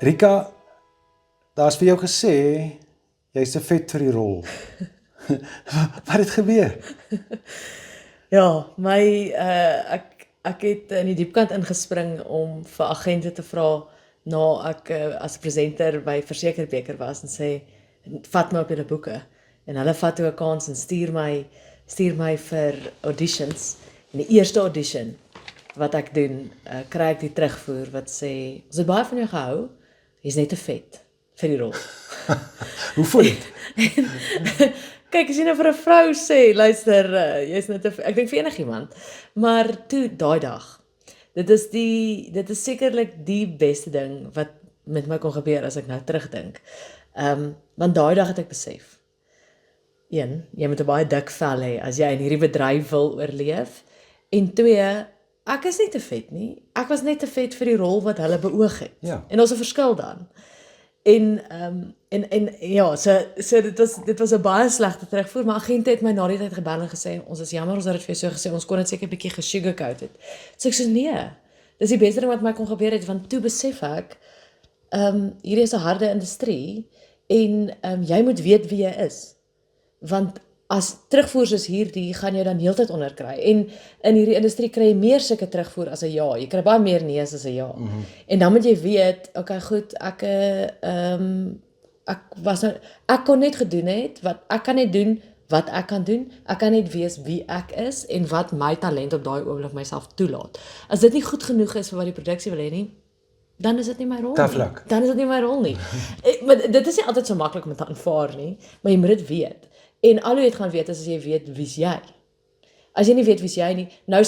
Rika, daar's vir jou gesê, jy's te vet vir die rol. Wat het gebeur? Ja, ek het in die diepkant ingespring om vir agente te vra na ek as presenter by Versekerbeker was en sê, vat my op julle boeke. En hulle vat toe 'n kans en stuur my vir auditions. En die eerste audition wat ek doen, kry ek die terugvoer wat sê, ons het baie van jou gehou, jy's net te vet vir die rol. Hoe voel dit? Kyk, as jy nou vir 'n vrou sê, luister, jy's net ek dink vir enigiemand, maar toe daai dag, dit is sekerlik die beste ding wat met my kon gebeur as ek nou terugdink. Want daai dag het ek besef, een, jy moet 'n baie dik vel hê as jy in hierdie bedryf wil oorleef, en twee, ek is nie te vet nie, ek was net te vet vir die rol wat hulle beoog het. Ja. En daar's 'n verskil dan. En ja, so dit was 'n baie slegte terugvoer, maar agente het my na die tyd gebel en gesê, ons is jammer, ons het dit vir jou so gesê, ons kon dit seker 'n bietjie gesugarcoat het. So ek sê nee, dis die beste ding wat my kon gebeur het, want toe besef ek, hierdie is 'n harde industrie, en jy moet weet wie jy is. Want as terugvoers is hierdie, gaan jy dan heeltyd onderkry. En in hierdie industrie kry jy meer sulke terugvoer as 'n ja. Jy kry baie meer nees as 'n ja. En dan moet jy weet, okay, goed, ek kon net gedoen het wat ek kan net doen wat ek kan doen. Ek kan net wees wie ek is en wat my talent op daai oomblik myself toelaat. As dit nie goed genoeg is vir wat die produksie wil hê nie, dan is dit nie my rol Tough nie. luck. Dan is dit nie my rol nie. Maar dit is nie altyd so maklik om te aanvaar nie, maar jy moet dit weet. En al hoe jy het gaan weet is as jy weet wie's jy. As jy nie weet wie's jy nie, nou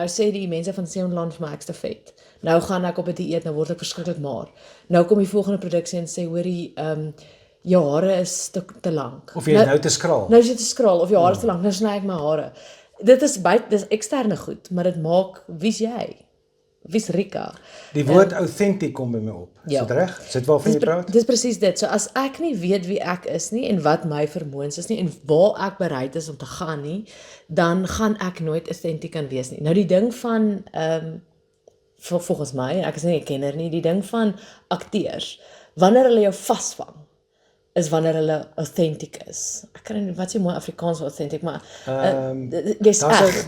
sê die mense van Seonland vir my ek's te vet. Nou gaan ek op 'n dieet, nou word ek verskriklik maar. Nou kom die volgende produksie en sê, hoorie, jou hare is te lank. Of jy is nou te skraal? Nou is jy te skraal, of jou hare is te lank, nou sny ek my hare. Dis eksterne goed, maar dit maak, wie's jy? Wie's Rika? Die woord authentic kom by my op. Is Ja. dit reg? Is dit waarvan jy praat? Dis presies dit. So as ek nie weet wie ek is nie en wat my vermoëns is nie en waar ek bereid is om te gaan nie, dan gaan ek nooit authentic kan wees nie. Nou die ding van volgens my, ek is nie 'n kenner nie, die ding van akteurs, wanneer hulle jou vasvang, is wanneer hulle authentic is. Ek kan nie wat sê mooi Afrikaans vir authentic, maar dis eg.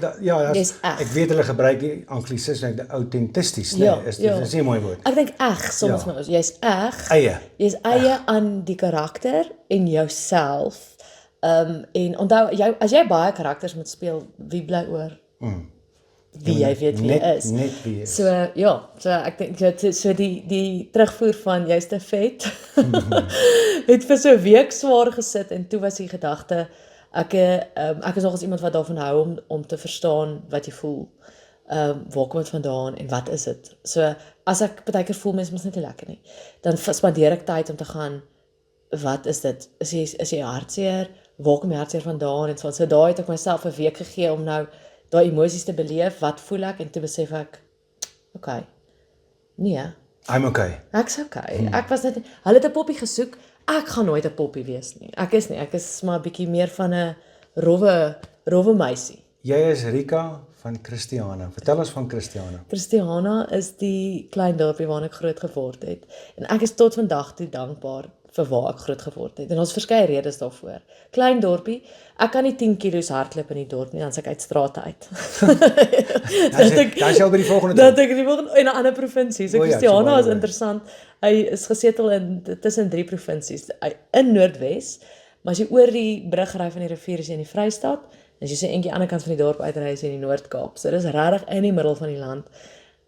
Dis eg. Ek weet hulle gebruik die anglisisme autentisties, nee, Ja, is ja. dis nie 'n mooi woord. Ek dink eg soms Ja. met ons. Jy's eg. Eie. Jy's eie aan die karakter en jouself. En onthou, as jy baie karakters moet speel, wie bly oor? Wie jy weet wie jy is. Net wie jy is. So ja, so ek dink so die terugvoer van jy's te vet het vir so 'n week swaar gesit, en toe was die gedagte, ek is nogals iemand wat daarvan hou om te verstaan wat jy voel. Waar kom dit vandaan en wat is dit? So as ek partykeer voel mens mos net nie lekker nie, dan spandeer ek tyd om te gaan, wat is dit? Is jy hartseer? Waar kom die hartseer vandaan? En so daai het ek myself 'n week gegee om nou daai emosies te beleef, wat voel ek, en toe besef ek, okay, nee, I'm okay. ek's okay. Ek was net, hulle het 'n poppie gesoek, ek gaan nooit 'n poppie wees nie. Ek is maar 'n bietjie meer van 'n rowwe meisie. Jy is Rika van Christiana. Vertel ons van Christiana. Christiana is die klein dorpie waarin ek groot geword het. En ek is tot vandag toe dankbaar vir waar ek groot geword het. En ons verskeie redes daarvoor. Klein dorpie, ek kan nie 10 kilos hardloop in die dorp nie, dan se ek uit strate uit. Dan is jy al by die volgende Dat ek die volgende in 'n ander provinsie. So O ja, Christiana so is baie interessant. Hy is gesetel tussen 3 provinsies. In Noordwes, maar as jy oor die brug ry van die rivier is jy in die Vrystaat, en as jy so eentjie ander kant van die dorp uitry is jy in die Noord-Kaap. So dis regtig in die middel van die land,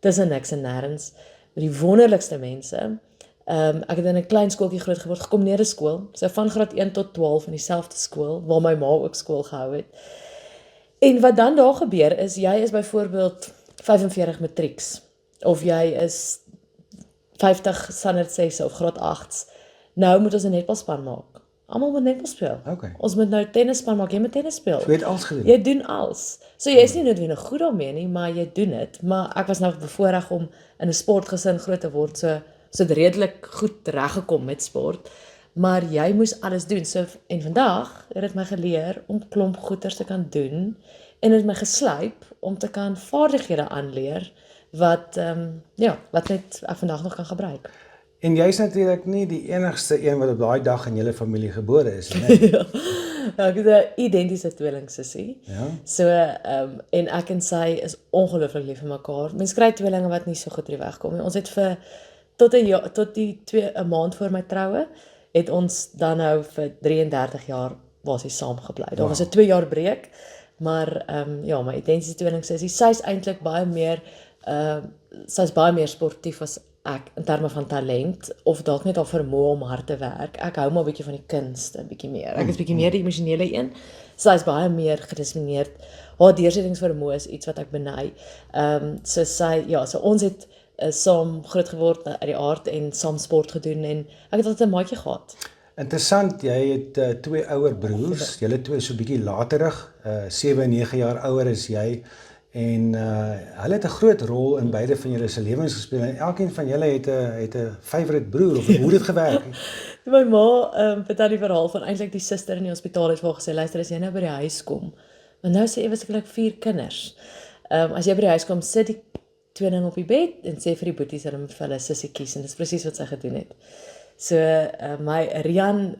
tussen niks en nêrens, met die wonderlikste mense. Ek het in 'n klein skooltjie groot geword, gekombineerde skool, so van graad 1 tot 12 in dieselfde skool, waar my ma ook skool gehou het. En wat dan daar gebeur is, jy is byvoorbeeld 45 matrieks, of jy is 50 standaard 6 of graad 8's. Nou moet ons 'n netbalspan maak. Almal moet netbal speel. Okay. Ons moet nou tennisspan maak, jy moet tennis speel. So jy het alles gedoen. Jy doen alles. So jy is nie noodwendig goed daarmee nie, maar jy doen dit. Maar ek was nou bevoorreg om in 'n sportgesin groot te word, so het redelik goed reggekom met sport. Maar jy moes alles doen. So en vandag het dit my geleer om klomp goeters te kan doen, en het my geslyp om te kan vaardighede aanleer wat net ek vandag nog kan gebruik. En jy's natuurlik nie die enigste een wat op daai dag in julle familie gebore is nie. Ja, ek het 'n identiese tweelingsussie. Ja. So, en ek en sy is ongelooflik lief vir mekaar. Mens kry tweelinge wat nie so goed oor die weg kom nie. Ons het tot die 'n maand voor my troue, het ons dan nou vir 33 jaar basies saam gebly. Daar was 'n 2 jaar breek, maar ja, my identiese tweelingsussie, sy's eintlik baie meer sy's baie meer sportief as ek in terme van talent of dalk net haar vermoë om hard te werk. Ek hou maar 'n bietjie van die kunste, bietjie meer. Ek is bietjie meer die emosionele een. Sy is baie meer gedisiplineerd. Haar deursettingsvermoë is iets wat ek beny. So ons het saam groot geword uit die aard en saam sport gedoen en ek het altyd 'n maatjie gehad. Interessant, jy het 2 ouer broers, julle twee so bietjie laterig, 7 en 9 jaar ouer as jy, en hulle het 'n groot rol in beide van julle se lewens gespeel, en elkeen van julle het 'n favourite broer, of hoe het dit gewerk? My ma vertel die verhaal van eintlik die suster in die hospitaal het vir haar gesê, luister, as jy nou by die huis kom, want nou sê ewe sekerlik 4 kinders. As jy by die huis kom, sit die tweeling op die bed en sê vir die boeties dat hulle moet vir hulle sussie kies, en dis presies wat sy gedoen het. So, my Rian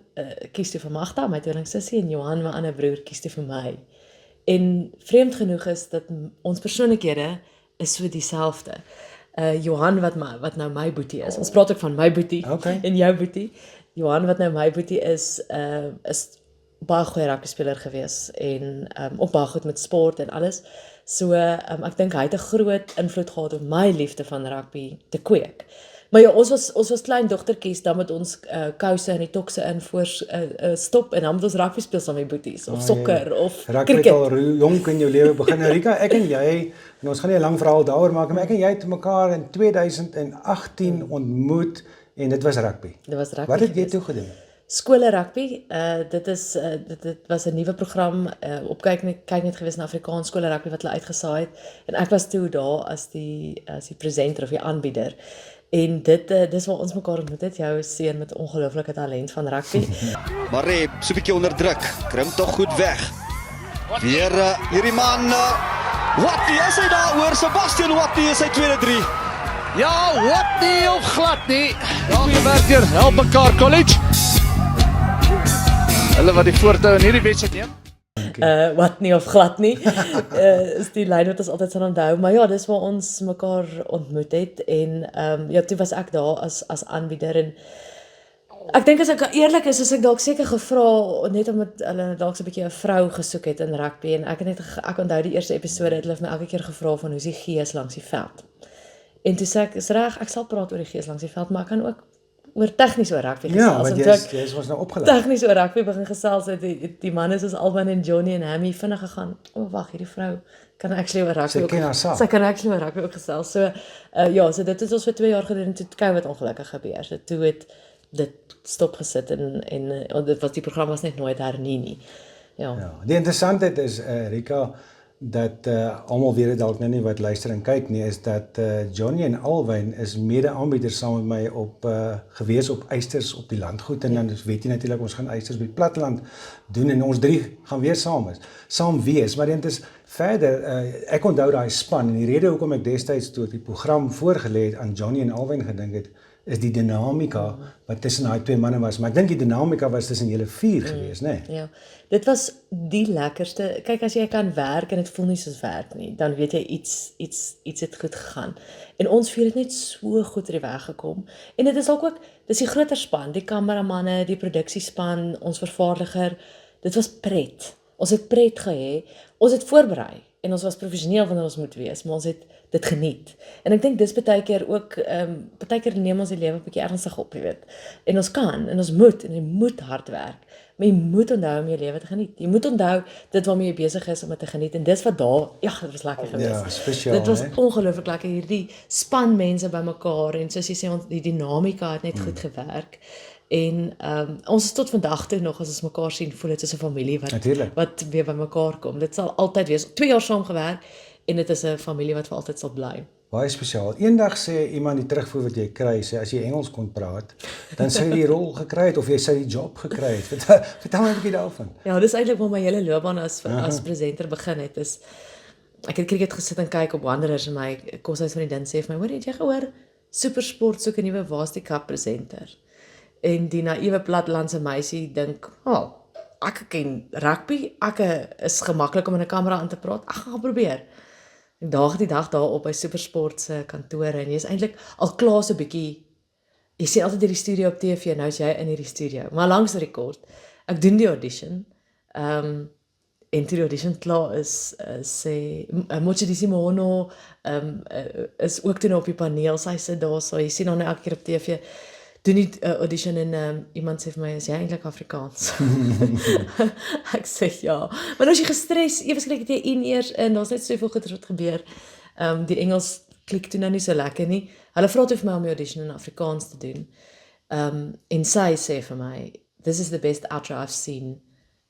kies toe vir Magda, my tweelingsussie, en Johan, my ander broer, kies toe vir my. En vreemd genoeg is dat ons persoonlikhede is so dieselfde. Johan wat nou my boetie is. Ons praat ook van my boetie en jou boetie. Johan wat nou my boetie is baie goeie rugbyspeler gewees en ook baie goed met sport en alles. So ek dink hy het 'n groot invloed gehad op my liefde van rugby te kweek. Maar ja, ons was klein dogtertjies, dan moet ons kouse en die tokse in voor stop en dan moet ons rugby speel saam met boeties of sokker of rugby cricket. Rugby het al jonk in jou lewe begin. Rika, ek en jy, en ons gaan nie 'n lang verhaal daaroor maak, maar ek en jy het mekaar in 2018 ontmoet en dit was rugby. Dit was rugby. Wat het jy toe gedoen? Skole rugby, dit was 'n nuwe program op kyk net gewees na Afrikaans skole rugby wat hulle uitgesaai het en ek was toe daar as die presenter of die aanbieder. En dis waar ons mekaar ontmoet het, jou seun met ongelooflike talent van rugby. Maree, so 'n bietjie onder druk, krimp tog goed weg. Weer hierdie man, Wattie is hy daar oor, Sebastian Wattie is sy tweede 3. Ja, Wattie of glad nie. Goeie werk deur Help Mekaar College. Hulle wat die voortou in hierdie wedstryd neem. Wat nie of glad nie, is die lyn wat ons altyd sal onthou, maar ja, dis waar ons mekaar ontmoet het, en ja, toe was ek daar as aanbieder, en ek dink as ek eerlik is ek dalk seker gevra, net omdat hulle dalk so 'n bietjie 'n vrou gesoek het in rugby, en ek onthou die eerste episode, het hulle my elke keer gevra van hoe's die gees langs die veld, en toe sê ek, is reg, ek sal praat oor die gees langs die veld, maar ek kan ook oor tegnies oor rugby gesels. Ja, want jy is ons nou opgeleid. Tegnies oor rugby begin gesels het, die manne soos Alban en Johnny en Hammy vinnig gegaan, wag, hierdie vrou kan actually oor rugby ook. Sy kan actually oor rugby ook gesels. So ja, so dit het ons vir 2 jaar gedoen en toe COVID ongelukkig gebeur. So toe het dit stop gesit en dit was die program was net nooit hernie nie. Ja. Die interessantheid is Rika, dat almal weet dit dalk nou nie wat luister en kyk nie, is dat Johnny en Alwyn is mede-aanbieders saam met my op gewees op eisters op die landgoed, en dan weet jy natuurlik ons gaan eisters by die platteland doen en ons 3 gaan weer saam wees, maar dit is verder, ek onthou daai span en die rede hoekom ek destyds toe die program voorgelê het aan Johnny en Alwyn gedink het, is die dinamika wat tussen daai 2 manne was, maar ek dink die dinamika was tussen julle 4 gewees, né? Ja, dit was die lekkerste. Kyk, as jy kan werk en dit voel nie soos werk nie, dan weet jy iets het goed gegaan. En ons 4 het net so goed oor die weg gekom. En dit is ook dis die groter span, die kameramanne, die produksiespan, ons vervaardiger. Dit was pret. Ons het pret gehê. Ons het voorberei en ons was professioneel wanneer ons moet wees, maar ons het dit geniet. En ek dink dis baie keer ook, baie keer neem ons die lewe 'n bietjie ernstig op, jy weet. En ons kan, en ons moet, en jy moet hard werk. Maar jy moet onthou om jou lewe te geniet. Jy moet onthou dit waarmee jy besig is om dit te geniet. En dis wat daar, ja, dit was lekker geweest. Ja, spesiaal. Dit was ongelooflik lekker, hierdie span mense bymekaar, en soos jy sê, die dinamika het net goed gewerk. En ons is tot vandag toe nog, as ons mekaar sien, voel dit soos 'n familie wat weer by mekaar kom. Dit sal altyd wees. 2 jaar saam gewerk, en dit is 'n familie wat vir altyd sal bly. Baie spesiaal. Eendag sê iemand die terugvoer wat jy kry, sê as jy Engels kon praat, dan sou jy die rol gekry het of jy sou die job gekry het. Vertel my 'n bietjie daarvan. Ja, dis eintlik waar my hele loopbaan as presenter begin het. Ek het cricket gesit en kyk op Wanderers en my koshuisvriendin sê vir my, hoor, het jy gehoor? SuperSport soek 'n nuwe Waasdie Cup presenter. En die naïewe plattelandse meisie dink, ek ken rugby, ek is gemaklik om in 'n kamera aan te praat, ek gaan probeer. Ek daag die dag daarop by SuperSport se kantore en jy is eintlik al klaar so 'n bietjie, jy sien altyd hierdie studio op TV, nou is jy in hierdie studio. Maar langs die rekord, ek doen die audition, en toe die audition klaar is, sê Mochidisi Mohono is ook toe nou op die paneel, sy sit daar, so jy sien haar nou elke keer op TV, doen die audition en iemand sê vir my, is jy eintlik Afrikaans? Ek sê ja, maar nou is jy gestres, ewe skielik het jy een eers in, daar's net soveel goeie wat gebeur, die Engels klik toe nou nie so lekker nie, hulle vra toe vir my om die audition in Afrikaans te doen, en sy sê vir my, this is the best outro I've seen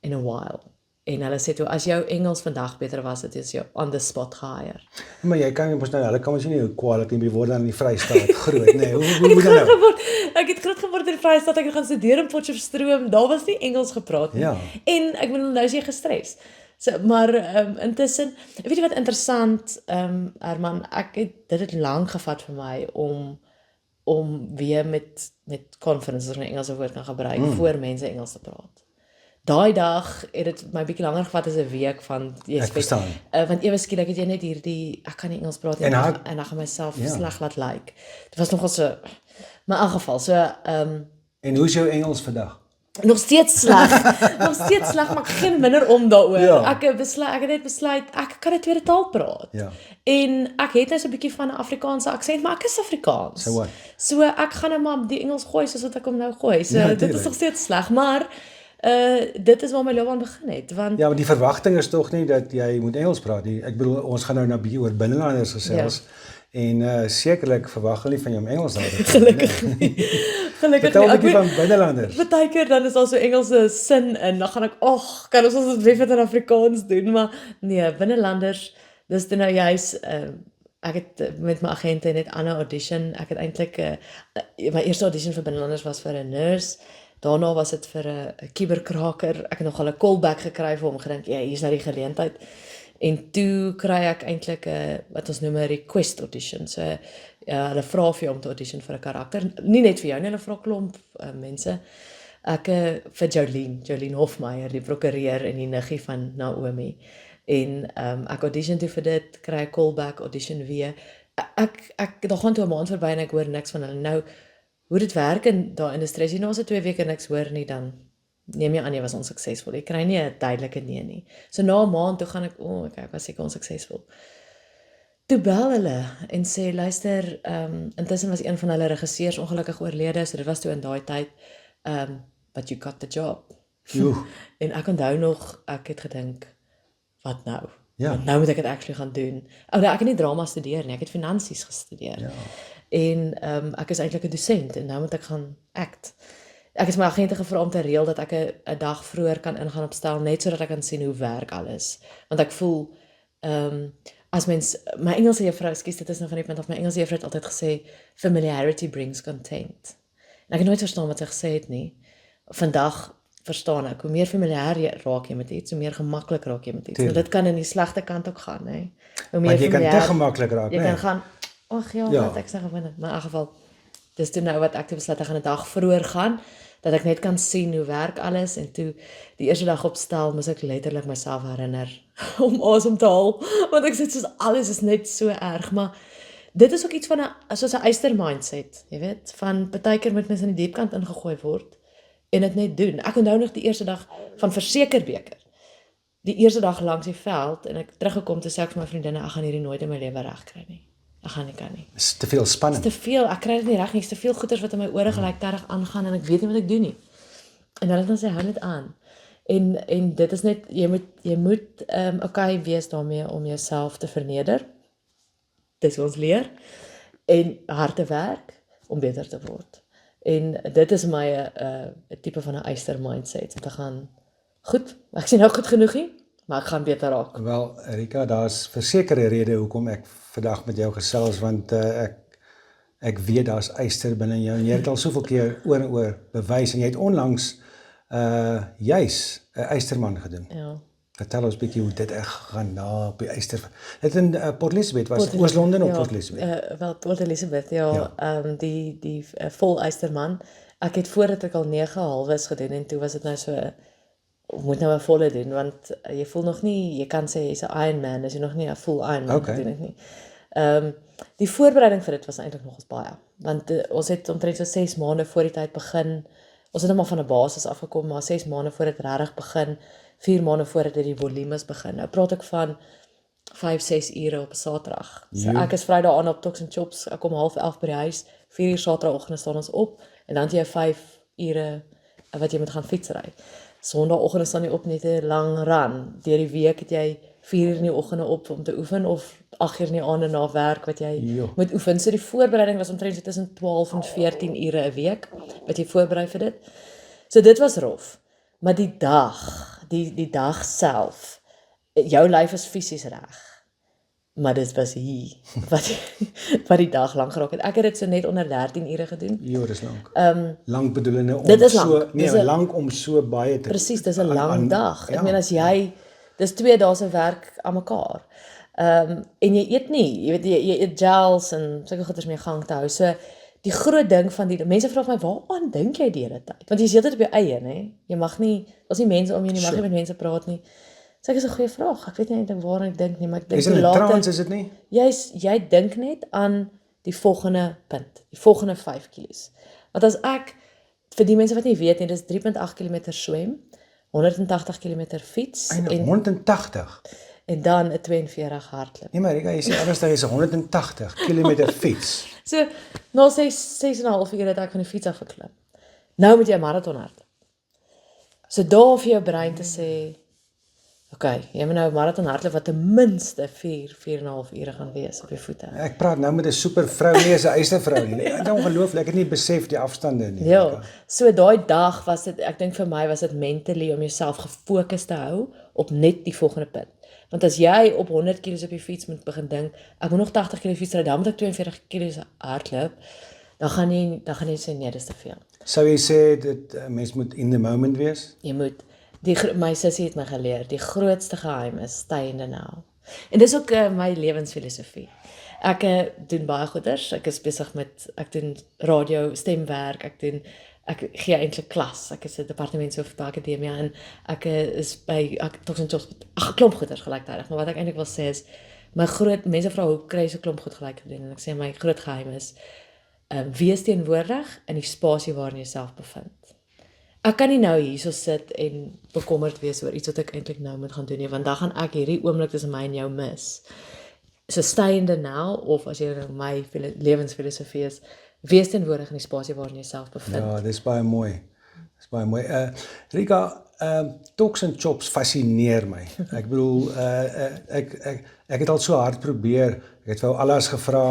in a while, en hulle sê toe, as jou Engels vandag beter was, het is jou on the spot gehire. Maar jy kan mos nou, hulle kan mos nie hoe kwaliteit die word dan in die Vrystaat groot, nee, hoe moet dat nou? Ek het groot geword in die Vrystaat, ek het gaan studeer in Potchefstroom, daar was nie Engels gepraat nie, Ja. en ek bedoel, nou is jy gestres. So, maar intussen, weet jy wat interessant, Herman, dit het lank gevat vir my om weer met conferences, as ek 'n Engelse woord kan gebruik, voor mense Engels te praat. Daai dag het dit my bietjie langer gevat as 'n week van Ek verstaan. Want ewe skielik het jy net hierdie ek kan nie Engels praat nie En en dan gaan myself sleg laat lyk. Dit was nogal so, maar in elk geval so En hoe is jou Engels vandag? nog steeds sleg. Nog steeds sleg, maar ek gee minder om daaroor. Ja. Ek het net besluit ek kan 'n tweede taal praat. Ja. En ek het nou so 'n bietjie van 'n Afrikaanse aksent, maar ek is Afrikaans. So what? So ek gaan nou maar die Engels gooi soos wat ek hom nou gooi. So Ja, dit tuurlijk. is nog steeds sleg, maar dit is waar my loopbaan begin het, want Ja, maar die verwagting is tog nie dat jy moet Engels praat nie. Ek bedoel, ons gaan nou 'n bietjie oor binnelanders gesels. En sekerlik verwag hulle nie van jou om Engels daar te praat. gelukkig nie. Gelukkig Vertel 'n nie. bietjie van binnelanders. Partykeer dan is daar so Engelse sin in, dan gaan ek, kan ons dit weer in Afrikaans doen, maar nee, binnelanders, dis toe nou juis, ek het met my agente net ander audition, ek het eintlik, my eerste audition vir binnelanders was vir 'n nurse, daarna was dit vir 'n kuberkraker, ek het nog al 'n callback gekry vir hom, gedink, hier is nou die geleentheid, en toe kry ek eintlik 'n, wat ons noem 'n request audition, so hulle vra vir jou om te audition vir 'n karakter, nie net vir jou nie, hulle vra klomp mense. Ek vir Jolene Hofmeyer, die prokureur en die niggie van Naomi. En ek audition toe vir dit, kry 'n callback audition weer. Daar gaan toe 'n maand verby en ek hoor niks van hulle. Nou hoe dit werk in daai industrie, as jy nou so 2 weke niks hoor nie, dan neem jy aan jy was onsuksesvol. Jy kry nie 'n duidelike nee nie. So na 'n maand toe gaan ek, ek was seker onsuksesvol. Toe bel hulle en sê, luister, intussen was een van hulle regisseurs ongelukkig oorlede, so dit was toe in daai tyd, but you got the job. En ek onthou nog, ek het gedink, wat nou? Ja. Want nou moet ek dit actually gaan doen. Ek het nie drama studeer nie, ek het finansies gestudeer. Ja. En ek is eintlik 'n dosent en nou moet ek gaan act. Ek het my agente gevra om te reël dat ek 'n dag vroeër kan ingaan op stel, net sodat ek kan sien hoe werk alles. Want ek voel, as mens, my Engelse juffrou, dit is nou van die punt af, my Engelse juffrou het altyd gesê, familiarity brings content. En ek het nooit verstaan wat sy gesê het nie. Vandag verstaan ek, hoe meer familiair raak jy met iets, hoe meer gemaklik raak jy met iets. Nou, dit kan in die slegte kant ook gaan, hè. Hoe meer Maar jy kan te gemaklik raak, jy nee. kan gaan, wat ek sê gewoonlik, maar in elk geval, dis toe nou wat ek toe besluit, ek gaan 'n dag vroeër gaan, dat ek net kan sien hoe werk alles, en toe die eerste dag opstel, moes ek letterlik myself herinner om asem te haal, want ek sê soos alles is net so erg, maar dit is ook iets van soos 'n eyster mindset, jy weet, van partykeer moet mens in die diepkant ingegooi word, en dit net doen. Ek onthou nog die eerste dag van Versekerbeker, die eerste dag langs die veld, en ek teruggekom, toe sê ek vir my vriendinne, ek gaan hierdie nooit in my lewe reg kry nie. Ek gaan nie kan nie. Is te veel spanning. Dis te veel, ek kry dit nie reg nie, is te veel goeters wat in my ore gelyktydig aangaan, en ek weet nie wat ek doen nie. En hulle dan sê, hou net aan. En dit is net, jy moet okay wees daarmee om jouself te verneder. Dis ons leer. En hard te werk om beter te word. En dit is my 'n tipe van 'n eyster mindset, om te gaan, goed, ek sien nou goed genoeg nie, maar ek gaan beter raak. Wel, Rika, daar's versekerde rede hoekom ek vandag met jou gesels, want ek weet daar's eyster binne jou, en jy het al soveel keer oor en oor bewys, en jy het onlangs juis 'n eysterman gedoen. Ja. Vertel ons bietjie hoe dit gaan na op die Eyster. Dit in Port Elizabeth was Oos-London of Port Elizabeth? Wel, Port Elizabeth, ja. Die vol Eysterman. Ek het voordat ek al 9 halwes gedoen en toe was dit nou so, moet nou 'n volle doen, want jy voel nog nie, jy kan sê jy's 'n Ironman, as jy nog nie 'n full Ironman gedoen het nie. Die voorbereiding vir dit was eintlik nogals baie, want ons het omtrent so 6 maande voor die tyd begin, ons het net maar van 'n basis afgekom, maar 6 maande voor dit regtig begin, 4 maande voordat dit die volumes begin. Nou praat ek van 5-6 ure op 'n Saterdag. So ek is Vrydag aan op Toks and Chops, ek kom 10:30 by die huis, 4 uur Saterdagoggend staan ons op, en dan het jy 5 ure wat jy moet gaan fietsry. Sondagoggend staan jy op net 'n lang run. Deur die week het jy 4 uur in die oggende op om te oefen, of 8 uur in die aande na werk wat jy moet oefen. So die voorbereiding was omtrent so tussen 12 en 14 ure 'n week wat jy voorberei vir dit. So dit was rof. Maar die dag self, jou lyf is fisies reg. Maar dit was hier wat die dag lank geraak het. Ek het dit so net onder 13 ure gedoen. Jo, dis lank. Lank bedoelende om dit is so lank. nee, lank om so baie te Presies, dis 'n lang dag. Ek meen as jy dis 2 dae se werk aan mekaar. En jy eet nie, jy weet jy eet gels en sulke goeders mee gang te hou. So die groot ding van die mense vra my, waaraan dink jy die hele tyd? Want jy is heeltyd op jou eie, nê? Jy mag nie, daar's nie mense om jou nie, mag nie met mense praat nie. So ek is 'n goeie vraag. Ek weet nie eintlik waaraan ek dink nie, maar ek dink die later trance is dit nie? Jy dink net aan die volgende punt, die volgende 5 kilos. Want as ek vir die mense wat nie weet nie, dis 3.8 km swem, 180 km fiets en 180 en dan 'n 42 hardloop. Nee, maar Rika, jy sê anders dat jy 180 km fiets. So, na 6,5 ure het ek van die fiets af geklim. Nou moet jy 'n marathon hardloop. So daar vir jou brein te sê, okay, jy moet nou 'n marathon hardloop wat ten minste 4,5 ure gaan wees op jou voete. Ek praat nou met 'n super vrou, nie 'n Eystervrou nie. Dit is ongelooflik, ek het nie besef die afstande nie. Ja, so daai dag was dit, ek dink vir my was dit mentally om jouself gefokus te hou op net die volgende punt. Want as jy op 100 kg op die fiets moet begin dink, ek moet nog 80 kg fietsry, dan moet ek 42 kg hardloop, dan gaan jy sê nee, dis te veel. Sou jy sê dat mens moet in the moment wees? Jy moet, my sussie het my geleer, die grootste geheim is stay in the now. En dis ook my lewensfilosofie. Ek doen baie goeders, ek is besig met, ek doen radio, stemwerk, ek gee eintlik klas, ek is 'n departementshoof by Akademia en ek is by Toks and Chops, 'n klomp goeders gelyktydig, maar wat ek eintlik wil sê is, mense vra hoe kry jy so klomp goed gelyk gedoen, en ek sê my groot geheim is, wees teenwoordig in die spasie waarin jy jouself bevind. Ek kan nie nou hierso sit en bekommerd wees oor iets wat ek eintlik nou moet gaan doen nie, want dan gaan ek hierdie oomblik tussen my en jou mis. So stay in the now, of as jy my lewensfilosofie is, wees teenwoordig in die spasie waarin jy jouself bevind. Ja, dis baie mooi. Dis baie mooi. Rika, Toks and Chops fascineer my. Ek bedoel, ek het al so hard probeer. Ek het vir alles gevra,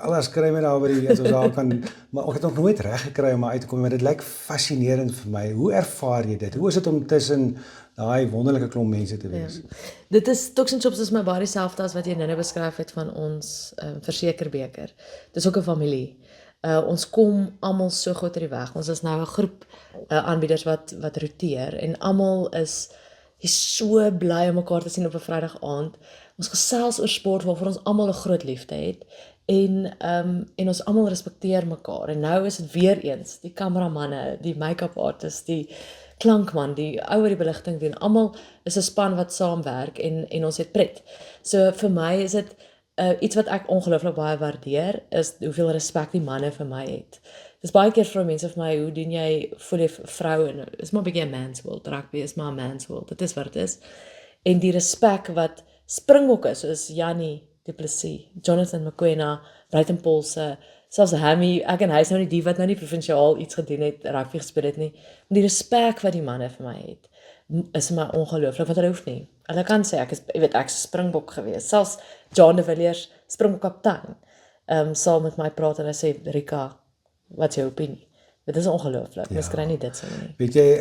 alles kry my daar by die, as ons daar kan, maar ek het nog nooit reg gekry om uit te kom, maar dit lyk fascinerend vir my. Hoe ervaar jy dit? Hoe is dit om tussen daai wonderlike klomp mense te wees? Ja. Dit is, Toks and Chops is my baie dieselfde as wat jy nou beskryf het van ons versekerbeker. Dis ook 'n familie. Ons kom almal so goed uit die weg. Ons is nou 'n groep aanbieders wat roteer en almal is so bly om mekaar te sien op 'n Vrydag aand. Ons gesels oor sport waarvoor ons almal 'n groot liefde het en ons almal respekteer mekaar. En nou is dit weer eens die kameramanne, die make-up artist, die klankman, die ou wat die beligting doen. Almal is 'n span wat saamwerk en ons het pret. So vir my is dit iets wat ek ongelooflik baie waardeer, is hoeveel respek die manne vir my het. Dis baie keer vra mense vir my, hoe doen jy, voel jy vrou, en is maar 'n bietjie 'n man's world, rugby is maar 'n man's world, dit is wat dit is. En die respek wat Springbokke, soos Jannie Du Plessis, Jonathan Mokoena, Bruiten Polse, selfs Hammy, ek en hy is nou nie die wat nou nie provinsiaal iets gedoen het, rugby gespeel het nie, maar die respek wat die manne vir my het, is my ongelooflik, want hulle hoef nie. Hulle kan sê, ek is Springbok gewees, selfs John de Villiers, Springbok kaptein, sal met my praat en hy sê, Rika, wat is jou opinie? Dit is ongelooflik, mens kry nie dit so nie. Weet jy,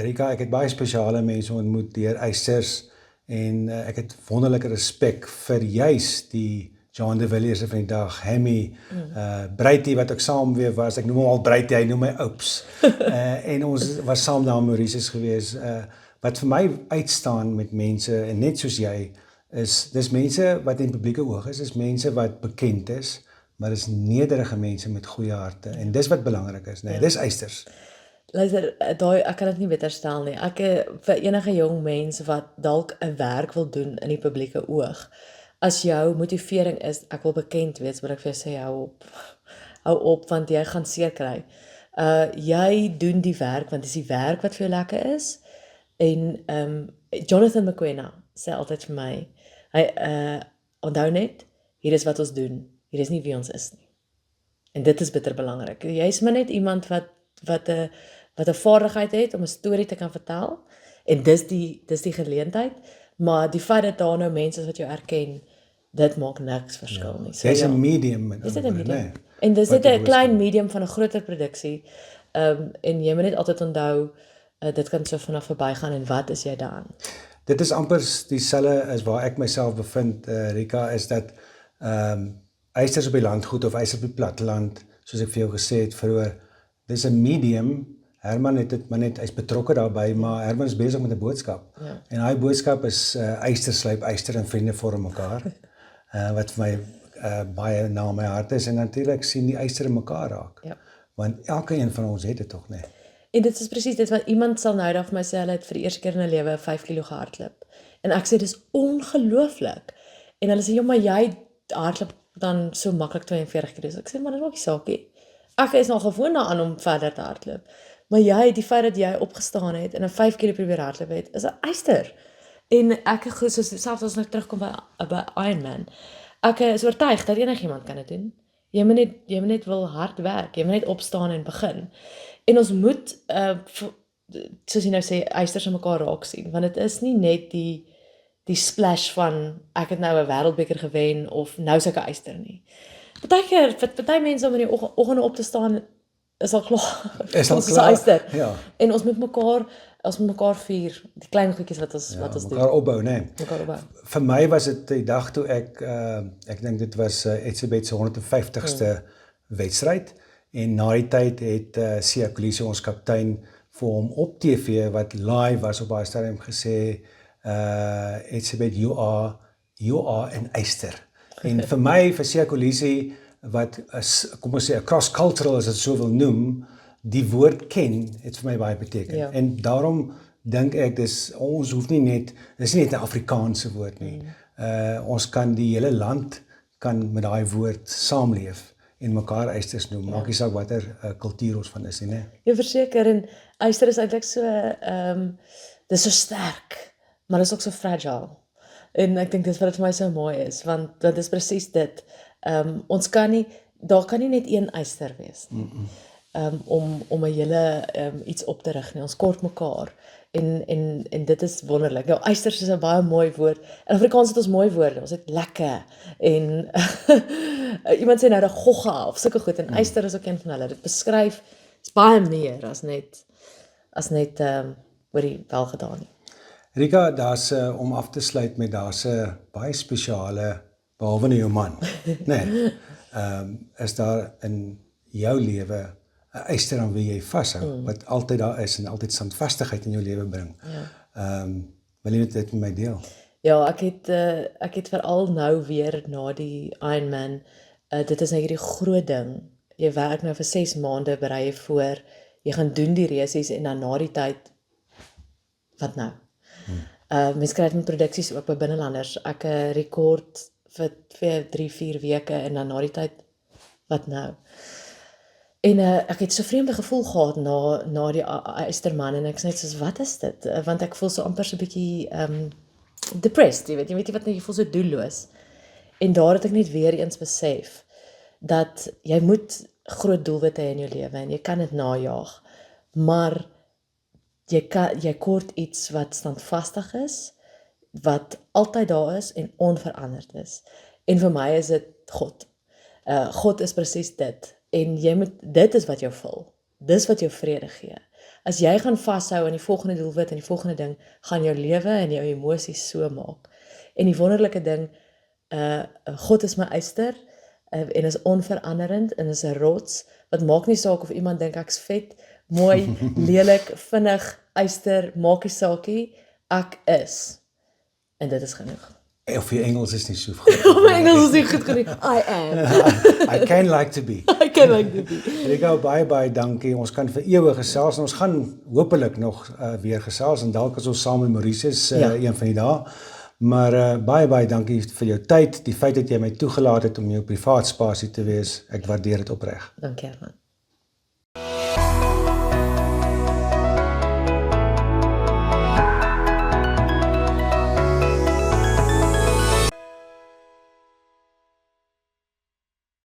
Rika, ek het baie spesiale mense ontmoet deur Eysters, en ek het wonderlike respek vir juis die John de Villiers van die dag, Hammy, Breitie wat ek saam weer was, ek noem hom al Breitie, hy noem my Oups, en ons was saam daar in Mauritius gewees, wat vir my uitstaan met mense, en net soos jy, dis mense wat in publieke oog is mense wat bekend is, maar dis nederige mense met goeie harte, en dis wat belangrik is, nee, dis eisters. Luister, ek kan dit nie beter stel nie. Vir enige jong mens wat dalk 'n werk wil doen in die publieke oog, as jou motivering is, ek wil bekend wees, wil ek vir jou sê, hou op, want jy gaan seer kry. Jy doen die werk, want dis die werk wat vir jou lekker is, en Jonathan McKenna sê altyd vir my, onthou net, hier is wat ons doen, hier is nie wie ons is nie. En dit is bitter belangrik. Jy is maar net iemand wat 'n vaardigheid het om 'n storie te kan vertel, en dis die geleentheid, maar die feit dat daar nou mense is wat jou erken, dit maak niks verskil nie. Dis 'n medium, met Dis net ander 'n woorde, medium. nee. En dis Wat net die 'n klein medium van 'n groter produksie, en jy moet net altyd onthou, dit kan so vanaf verbygaan, en wat is jy daaraan? Dit is amper dieselfde as waar ek myself bevind, Rika, is dat eisters op die landgoed of eisters op die platteland, soos ek vir jou gesê het vroeër, dis 'n medium. Herman het dit maar net, hy's betrokke daarbey, maar Herman is besig met 'n boodskap. Ja. En daai boodskap is eister slyp eister en vriende vorm mekaar. Wat vir my baie na my hart is, en natuurlik sien die eister in mekaar raak. Ja. Want elke een van ons het dit tog, nee. En dit is presies dit, want iemand sal nou daar vir my sê, hulle het vir die eerste keer in hulle lewe 5 kilo gehardloop. En ek sê, dis ongelooflik. En hulle sê, ja, maar jy hardloop dan so maklik 42 kilo. Ek sê, maar dit maak nie saak nie. Ek is nog gewoond daaraan om verder te hardloop. Maar die feit dat jy opgestaan het en 'n 5 kilo probeer hardloop het, is 'n eister. En ek soos selfs as ons terugkom by Ironman, ek is oortuig dat enigiemand kan dit doen. Jy moet net wil hard werk, jy moet net opstaan en begin. En ons moet, soos jy nou sê, eisters aan mekaar raak sien, want dit is nie net die splash van, ek het nou 'n wêreldbeker gewen, of nou is ek 'n eister nie. Partykeer, vir party mense om in die oggende op te staan, is al klaar. Is al Ons klaar, eister. ja. En ons moet mekaar vier, die klein goedjies wat ons doen. Mekaar opbou, nee. Mekaar opbou. Vir my was dit die dag toe ek dink dit was Etsebet se 150ste wedstryd, en na die tyd het Siya Kolisi, ons kaptein, vir hom op TV wat live was op daai stadium gesê, Etsebet, you are an eister. En vir my, vir Siya Kolisi, wat is, kom ons sê, cross-cultural as dit so wil noem, die woord ken, het vir my baie beteken. Ja. En daarom dink ek, ons hoef nie net, dis nie net 'n Afrikaanse woord nie. Ons kan die hele land kan met daai woord saamleef en mekaar eisters noem, maak nie saak watter kultuur ons van is nie, né? Ja, verseker, en eister is eintlik so, dis so sterk, maar dis ook so fragile. En ek dink dis wat dit vir my so mooi is, want dit is presies dit. Ons kan nie, daar kan nie net een eister wees nie. Om 'n hele iets op te rig nie. Ons kort mekaar. En dit is wonderlik. Nou, eisters is 'n baie mooi woord. In Afrikaans het ons mooi woorde. Ons het lekker en iemand sê nou dat gogga of sulke goed, en eister is ook een van hulle. Dit beskryf is baie meer as net hoorie wel gedaan nie. Rika, daar's om af te sluit met, daar's 'n baie spesiale, behalwe nou jou man, nee, is daar in jou lewe 'n eister aan wie jy vashou, wat altyd daar is en altyd standvastigheid in jou lewe bring. Ja. Wil jy dit met my deel? Ja, ek het veral nou weer na die Ironman, dit is nou hierdie groot ding. Jy werk nou vir 6 maande, berei jy voor, jy gaan doen die resies, en dan na die tyd, wat nou? Mense kry dit met produksies ook by binnelanders. Ek rekord vir 3-4 weke, en dan na die tyd, wat nou? En ek het so vreemde gevoel gehad na die Eysterman, en ek sê net soos, wat is dit? Want ek voel so amper so 'n bietjie depressed, jy weet nie wat, jy voel so doelloos. En daar het ek net weer eens besef dat jy moet groot doelwitte hê in jou lewe, en jy kan dit najaag, maar jy kort iets wat standvastig is, wat altyd daar is en onveranderd is. En vir my is dit God. God is presies dit. En dit is wat jou vul. Dis wat jou vrede gee. As jy gaan vashou aan die volgende doelwit en die volgende ding, gaan jou lewe en jou emosies so maak. En die wonderlike ding, God is my eister, en is onveranderend, en is 'n rots, wat maak nie saak of iemand dink ek's vet, mooi, lelik, vinnig, Eyster, maak nie saakie, ek is. En dit is genoeg. Of je Engels is niet zo goed. My Engels is nie goed genoeg. I am. I can like to be. I can like to be. Rika, baie dankie. Ons kan vir eeuwig gesels en ons gaan hopelik nog weer gesels en dalk is ons saam met Mauritius een van die dae. Maar baie dankie vir jou tyd, die feit dat jy my toegelaat het om jou privaat spasie te wees. Ek waardeer dit opreg. Dankie, Herman.